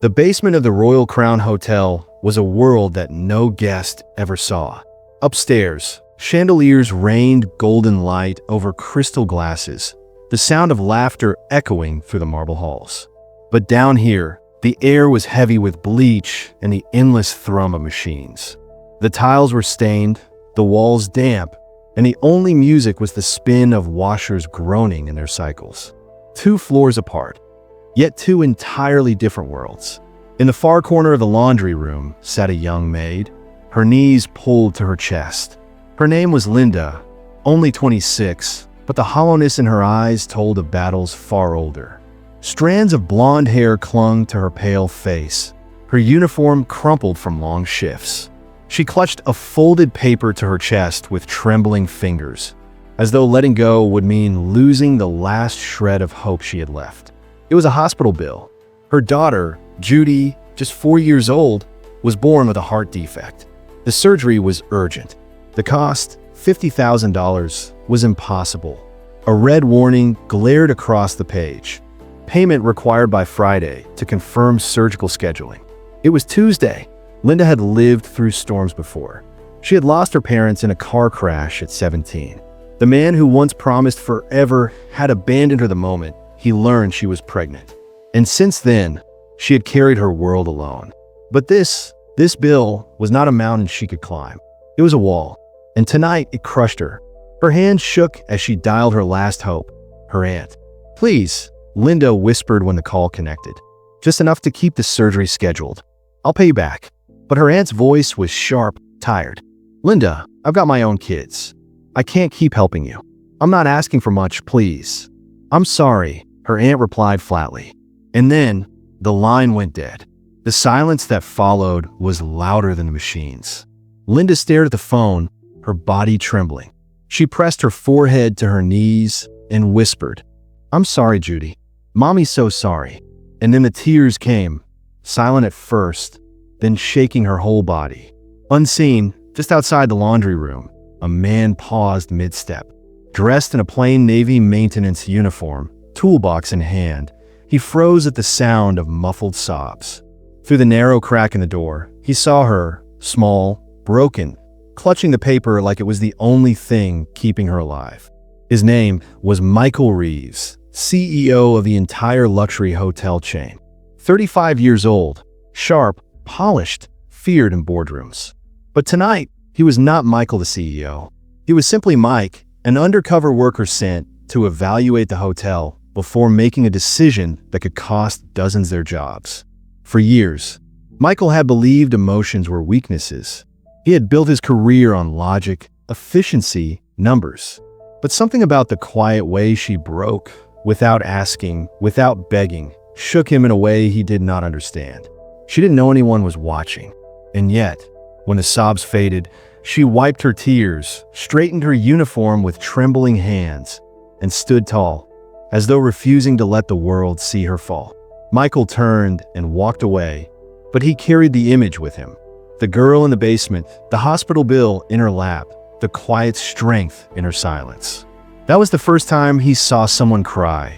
The basement of the Royal Crown Hotel was a world that no guest ever saw. Upstairs, chandeliers rained golden light over crystal glasses, the sound of laughter echoing through the marble halls. But down here, the air was heavy with bleach and the endless thrum of machines. The tiles were stained, the walls damp, and the only music was the spin of washers groaning in their cycles. 2 floors apart, yet 2 entirely different worlds. In the far corner of the laundry room sat a young maid, her knees pulled to her chest. Her name was Linda, only 26, but the hollowness in her eyes told of battles far older. Strands of blonde hair clung to her pale face, her uniform crumpled from long shifts. She clutched a folded paper to her chest with trembling fingers, as though letting go would mean losing the last shred of hope she had left. It was a hospital bill. Her daughter, Judy, just 4 years old, was born with a heart defect. The surgery was urgent. The cost, $50,000, was impossible. A red warning glared across the page. Payment required by Friday to confirm surgical scheduling. It was Tuesday. Linda had lived through storms before. She had lost her parents in a car crash at 17. The man who once promised forever had abandoned her the moment he learned she was pregnant. And since then, she had carried her world alone. But this bill was not a mountain she could climb. It was a wall, and tonight it crushed her. Her hand shook as she dialed her last hope, her aunt. "Please," Linda whispered when the call connected. "Just enough to keep the surgery scheduled. I'll pay you back." But her aunt's voice was sharp, tired. "Linda, I've got my own kids. I can't keep helping you. I'm not asking for much, please." "I'm sorry," her aunt replied flatly. And then the line went dead. The silence that followed was louder than the machines. Linda stared at the phone, her body trembling. She pressed her forehead to her knees and whispered, "I'm sorry, Judy. Mommy's so sorry." And then the tears came, silent at first, then shaking her whole body. Unseen, just outside the laundry room, a man paused mid-step. Dressed in a plain Navy maintenance uniform, toolbox in hand, he froze at the sound of muffled sobs. Through the narrow crack in the door, he saw her, small, broken, clutching the paper like it was the only thing keeping her alive. His name was Michael Reeves, CEO of the entire luxury hotel chain. 35 years old, sharp, polished, feared in boardrooms. But tonight, he was not Michael the CEO. He was simply Mike, an undercover worker sent to evaluate the hotel before making a decision that could cost dozens their jobs. For years, Michael had believed emotions were weaknesses. He had built his career on logic, efficiency, numbers. But something about the quiet way she broke, without asking, without begging, shook him in a way he did not understand. She didn't know anyone was watching. And yet, when the sobs faded, she wiped her tears, straightened her uniform with trembling hands, and stood tall, as though refusing to let the world see her fall. Michael turned and walked away, but he carried the image with him. The girl in the basement, the hospital bill in her lap, the quiet strength in her silence. That was the first time he saw someone cry.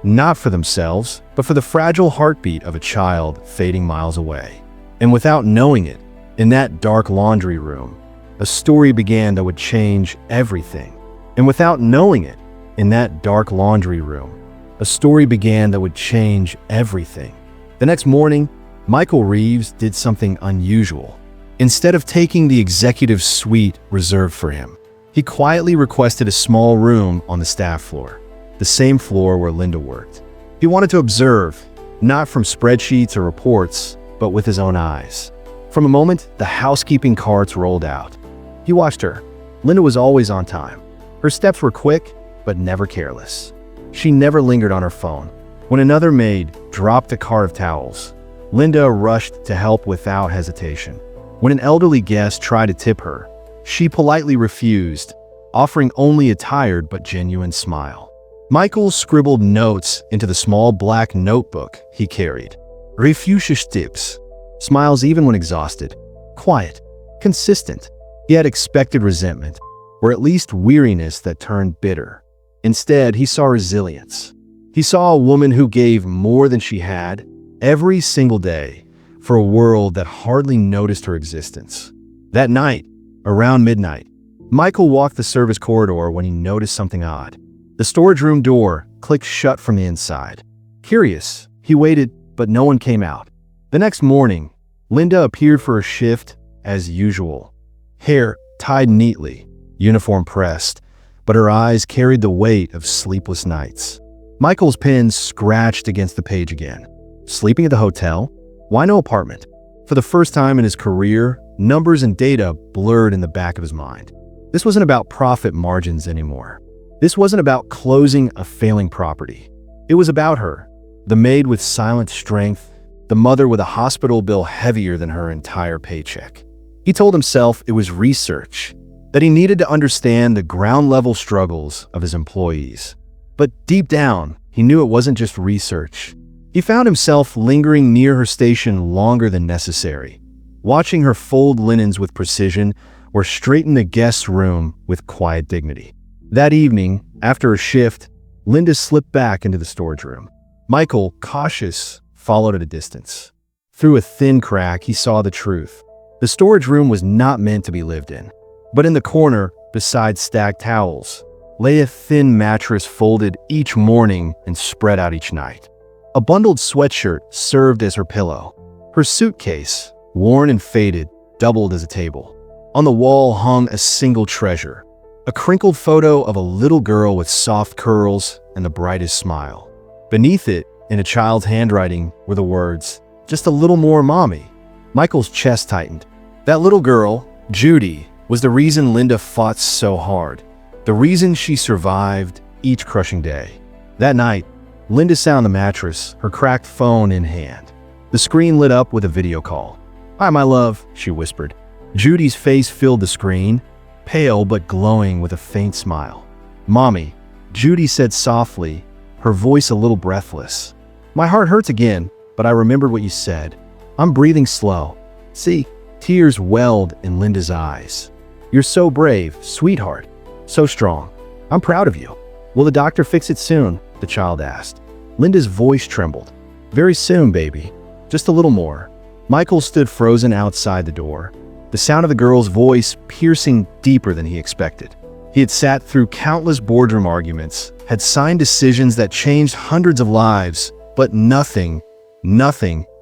Not for themselves, but for the fragile heartbeat of a child fading miles away. And without knowing it, in that dark laundry room, a story began that would change everything. And without knowing it, in that dark laundry room, a story began that would change everything. The next morning, Michael Reeves did something unusual. Instead of taking the executive suite reserved for him, he quietly requested a small room on the staff floor, the same floor where Linda worked. He wanted to observe, not from spreadsheets or reports, but with his own eyes. From a moment, the housekeeping carts rolled out. He watched her. Linda was always on time. Her steps were quick, but never careless. She never lingered on her phone. When another maid dropped a cart of towels, Linda rushed to help without hesitation. When an elderly guest tried to tip her, she politely refused, offering only a tired but genuine smile. Michael scribbled notes into the small black notebook he carried. Refugisch tips. Smiles even when exhausted. Quiet. Consistent. He had expected resentment, or at least weariness that turned bitter. Instead, he saw resilience. He saw a woman who gave more than she had, every single day, for a world that hardly noticed her existence. That night, around midnight, Michael walked the service corridor when he noticed something odd. The storage room door clicked shut from the inside. Curious, he waited, but no one came out. The next morning, Linda appeared for a shift as usual. Hair tied neatly, uniform pressed, but her eyes carried the weight of sleepless nights. Michael's pen scratched against the page again. Sleeping at the hotel? Why no apartment? For the first time in his career, numbers and data blurred in the back of his mind. This wasn't about profit margins anymore. This wasn't about closing a failing property. It was about her, the maid with silent strength, the mother with a hospital bill heavier than her entire paycheck. He told himself it was research, that he needed to understand the ground-level struggles of his employees. But deep down, he knew it wasn't just research. He found himself lingering near her station longer than necessary, watching her fold linens with precision or straighten the guest's room with quiet dignity. That evening, after a shift, Linda slipped back into the storage room. Michael, cautious, followed at a distance. Through a thin crack, he saw the truth. The storage room was not meant to be lived in. But in the corner, beside stacked towels, lay a thin mattress folded each morning and spread out each night. A bundled sweatshirt served as her pillow. Her suitcase, worn and faded, doubled as a table. On the wall hung a single treasure, a crinkled photo of a little girl with soft curls and the brightest smile. Beneath it, in a child's handwriting, were the words, "Just a little more, Mommy." Michael's chest tightened. That little girl, Judy, was the reason Linda fought so hard, the reason she survived each crushing day. That night, Linda sat on the mattress, her cracked phone in hand. The screen lit up with a video call. "Hi, my love," she whispered. Judy's face filled the screen, pale but glowing with a faint smile. "Mommy," Judy said softly, her voice a little breathless. "My heart hurts again, but I remembered what you said. I'm breathing slow." See, tears welled in Linda's eyes. "You're so brave, sweetheart. So strong. I'm proud of you." "Will the doctor fix it soon?" the child asked. Linda's voice trembled. "Very soon, baby. Just a little more." Michael stood frozen outside the door, the sound of the girl's voice piercing deeper than he expected. He had sat through countless boardroom arguments, had signed decisions that changed hundreds of lives, but nothing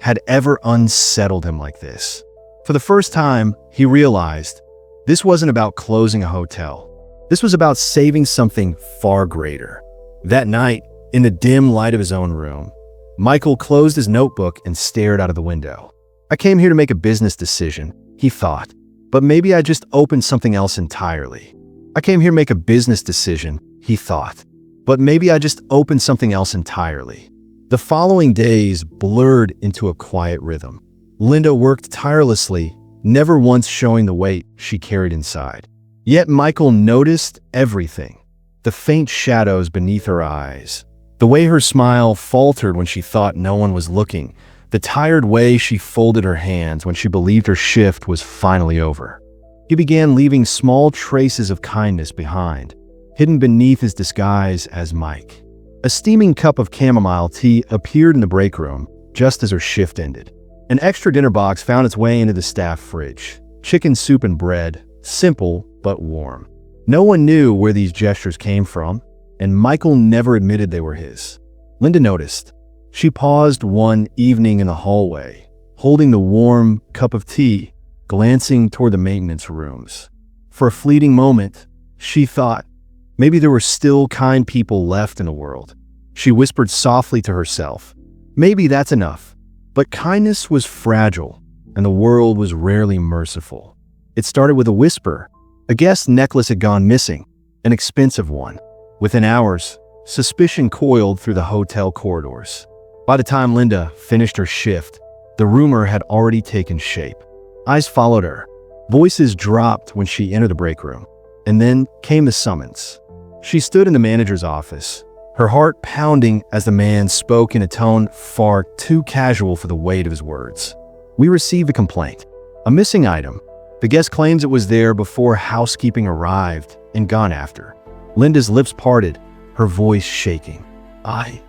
had ever unsettled him like this. For the first time, he realized this wasn't about closing a hotel. This was about saving something far greater. That night, in the dim light of his own room, Michael closed his notebook and stared out of the window. "I came here to make a business decision," he thought, "but maybe I just opened something else entirely." "I came here to make a business decision," he thought, "but maybe I just opened something else entirely." The following days blurred into a quiet rhythm. Linda worked tirelessly, never once showing the weight she carried inside. Yet Michael noticed everything. The faint shadows beneath her eyes, the way her smile faltered when she thought no one was looking, the tired way she folded her hands when she believed her shift was finally over. He began leaving small traces of kindness behind, hidden beneath his disguise as Mike. A steaming cup of chamomile tea appeared in the break room just as her shift ended. An extra dinner box found its way into the staff fridge. Chicken soup and bread, simple but warm. No one knew where these gestures came from, and Michael never admitted they were his. Linda noticed. She paused one evening in the hallway, holding the warm cup of tea, glancing toward the maintenance rooms. For a fleeting moment, she thought, maybe there were still kind people left in the world. She whispered softly to herself, maybe that's enough. But kindness was fragile, and the world was rarely merciful. It started with a whisper. A guest necklace had gone missing, an expensive one. Within hours, suspicion coiled through the hotel corridors. By the time Linda finished her shift, the rumor had already taken shape. Eyes followed her. Voices dropped when she entered the break room. And then came the summons. She stood in the manager's office, her heart pounding as the man spoke in a tone far too casual for the weight of his words. "We received a complaint. A missing item. The guest claims it was there before housekeeping arrived and gone after." Linda's lips parted, her voice shaking. I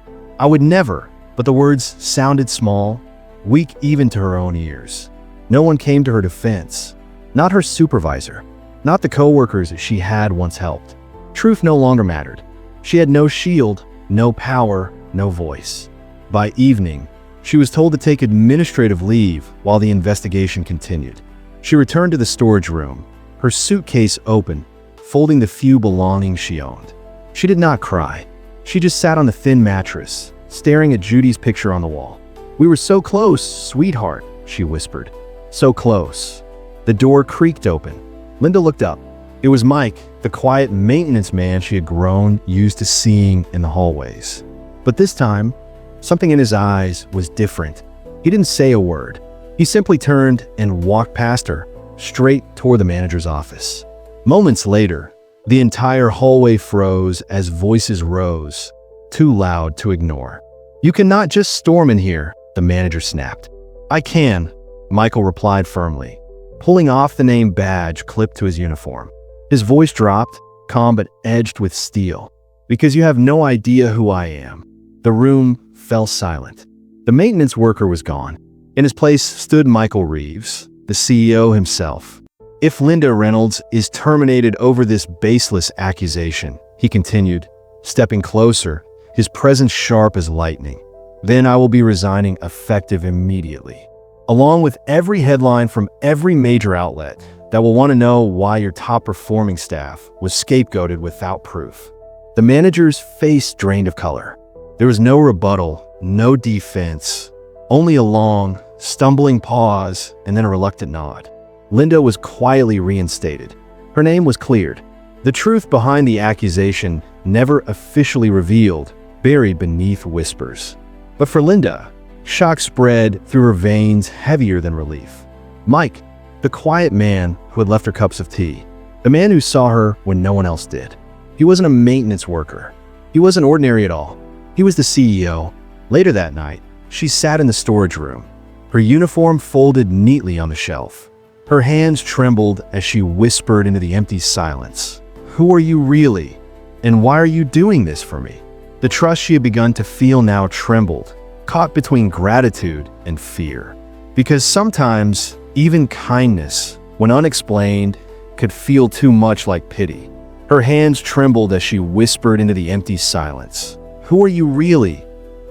would never." But the words sounded small, weak even to her own ears. No one came to her defense. Not her supervisor. Not the coworkers she had once helped. Truth no longer mattered. She had no shield, no power, no voice. By evening, she was told to take administrative leave while the investigation continued. She returned to the storage room, her suitcase open, folding the few belongings she owned. She did not cry. She just sat on the thin mattress, staring at Judy's picture on the wall. "We were so close, sweetheart," she whispered. So close. The door creaked open. Linda looked up. It was Mike, the quiet maintenance man she had grown used to seeing in the hallways. But this time, something in his eyes was different. He didn't say a word. He simply turned and walked past her, straight toward the manager's office. Moments later, the entire hallway froze as voices rose, too loud to ignore. "You cannot just storm in here," the manager snapped. "I can," Michael replied firmly, pulling off the name badge clipped to his uniform. His voice dropped, calm but edged with steel. "Because you have no idea who I am." The room fell silent. The maintenance worker was gone. In his place stood Michael Reeves, the CEO himself. "If Linda Reynolds is terminated over this baseless accusation," he continued, stepping closer, his presence sharp as lightning, "then I will be resigning effective immediately, along with every headline from every major outlet that will want to know why your top-performing staff was scapegoated without proof." The manager's face drained of color. There was no rebuttal, no defense, only a long, stumbling pause and then a reluctant nod. Linda was quietly reinstated. Her name was cleared. The truth behind the accusation, never officially revealed, buried beneath whispers. But for Linda, shock spread through her veins heavier than relief. Mike, the quiet man who had left her cups of tea, the man who saw her when no one else did. He wasn't a maintenance worker. He wasn't ordinary at all. He was the CEO. Later that night, she sat in the storage room, her uniform folded neatly on the shelf. Her hands trembled as she whispered into the empty silence, "Who are you really? And why are you doing this for me?" The trust she had begun to feel now trembled, caught between gratitude and fear. Because sometimes, even kindness, when unexplained, could feel too much like pity. Her hands trembled as she whispered into the empty silence, "Who are you really?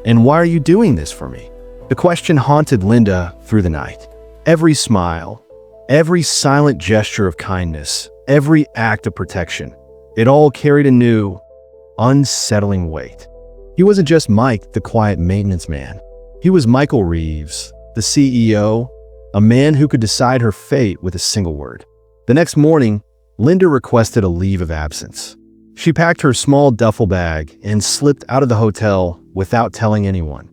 And why are you doing this for me?" The question haunted Linda through the night. Every smile, every silent gesture of kindness, every act of protection, it all carried a new, unsettling weight. He wasn't just Mike, the quiet maintenance man. He was Michael Reeves, the CEO, a man who could decide her fate with a single word. The next morning, Linda requested a leave of absence. She packed her small duffel bag and slipped out of the hotel without telling anyone,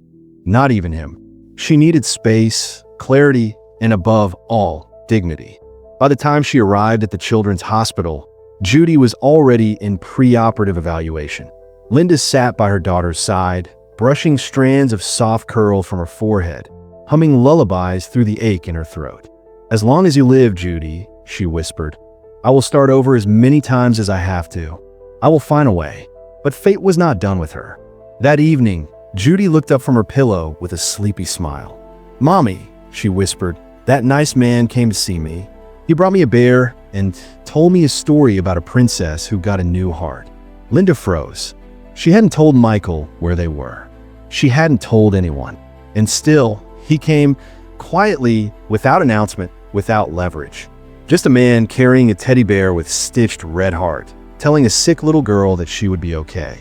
not even him. She needed space, clarity, and above all, dignity. By the time she arrived at the children's hospital, Judy was already in preoperative evaluation. Linda sat by her daughter's side, brushing strands of soft curl from her forehead, humming lullabies through the ache in her throat. "As long as you live, Judy," she whispered, "I will start over as many times as I have to. I will find a way." But fate was not done with her. That evening, Judy looked up from her pillow with a sleepy smile. "Mommy," she whispered, "that nice man came to see me. He brought me a bear and told me a story about a princess who got a new heart." Linda froze. She hadn't told Michael where they were. She hadn't told anyone. And still, he came quietly, without announcement, without leverage. Just a man carrying a teddy bear with stitched red heart, telling a sick little girl that she would be okay.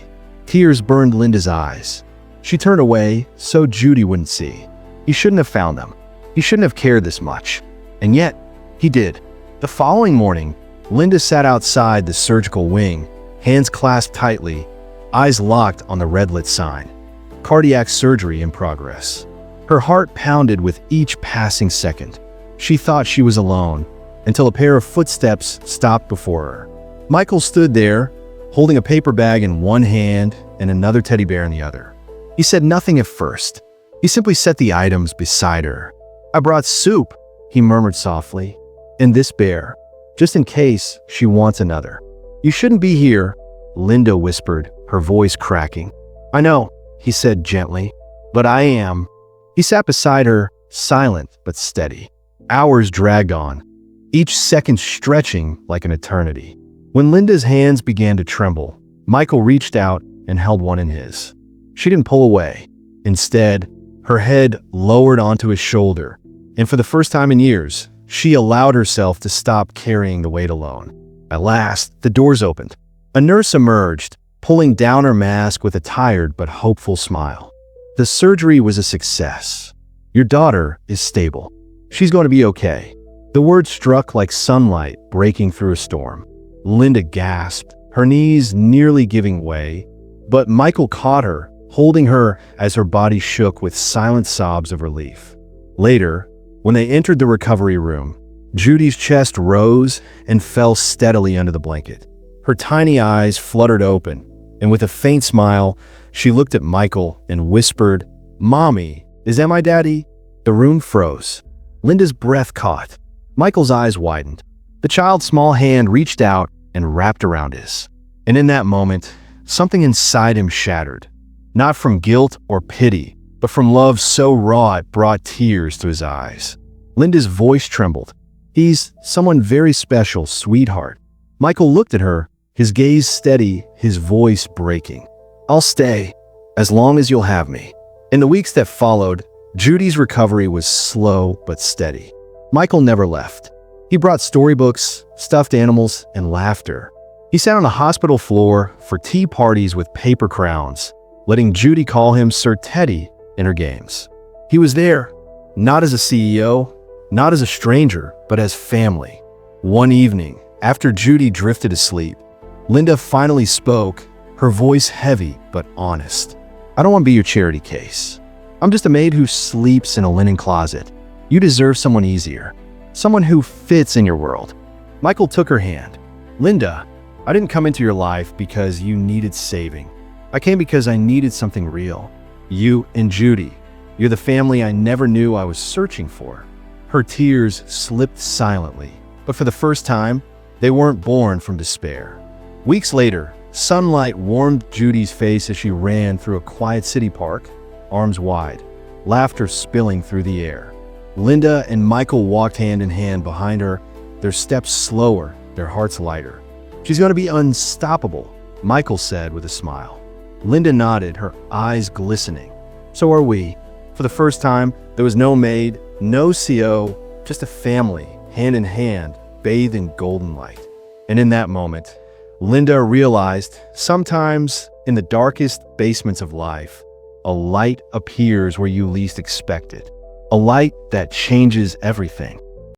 Tears burned Linda's eyes. She turned away so Judy wouldn't see. He shouldn't have found them. He shouldn't have cared this much. And yet, he did. The following morning, Linda sat outside the surgical wing, hands clasped tightly, eyes locked on the red-lit sign. Cardiac surgery in progress. Her heart pounded with each passing second. She thought she was alone, until a pair of footsteps stopped before her. Michael stood there, holding a paper bag in one hand and another teddy bear in the other. He said nothing at first. He simply set the items beside her. "I brought soup," he murmured softly, "and this bear, just in case she wants another." "You shouldn't be here," Linda whispered, her voice cracking. "I know," he said gently, but I am." He sat beside her, silent but steady. Hours dragged on, each second stretching like an eternity. When Linda's hands began to tremble, Michael reached out and held one in his. She didn't pull away. Instead, her head lowered onto his shoulder, and for the first time in years, she allowed herself to stop carrying the weight alone. At last, the doors opened. A nurse emerged, pulling down her mask with a tired but hopeful smile. "The surgery was a success. Your daughter is stable. She's going to be okay." The word struck like sunlight breaking through a storm. Linda gasped, her knees nearly giving way, but Michael caught her, holding her as her body shook with silent sobs of relief. Later, when they entered the recovery room, Judy's chest rose and fell steadily under the blanket. Her tiny eyes fluttered open, and with a faint smile, she looked at Michael and whispered, "Mommy, is that my daddy?" The room froze. Linda's breath caught. Michael's eyes widened. The child's small hand reached out and wrapped around his. And in that moment, something inside him shattered. Not from guilt or pity, but from love so raw it brought tears to his eyes. Linda's voice trembled. "He's someone very special, sweetheart." Michael looked at her, his gaze steady, his voice breaking. "I'll stay, as long as you'll have me." In the weeks that followed, Judy's recovery was slow but steady. Michael never left. He brought storybooks, stuffed animals, and laughter. He sat on the hospital floor for tea parties with paper crowns, letting Judy call him Sir Teddy in her games. He was there, not as a CEO, not as a stranger, but as family. One evening, after Judy drifted asleep, Linda finally spoke, her voice heavy but honest. "I don't want to be your charity case. I'm just a maid who sleeps in a linen closet. You deserve someone easier, someone who fits in your world." Michael took her hand. "Linda, I didn't come into your life because you needed saving. I came because I needed something real. You and Judy, you're the family I never knew I was searching for." Her tears slipped silently, but for the first time, they weren't born from despair. Weeks later, sunlight warmed Judy's face as she ran through a quiet city park, arms wide, laughter spilling through the air. Linda and Michael walked hand in hand behind her, their steps slower, their hearts lighter. "She's going to be unstoppable," Michael said with a smile. Linda nodded, her eyes glistening. "So are we." For the first time, there was no maid, no CO, just a family, hand in hand, bathed in golden light. And in that moment, Linda realized sometimes in the darkest basements of life, a light appears where you least expect it. A light that changes everything.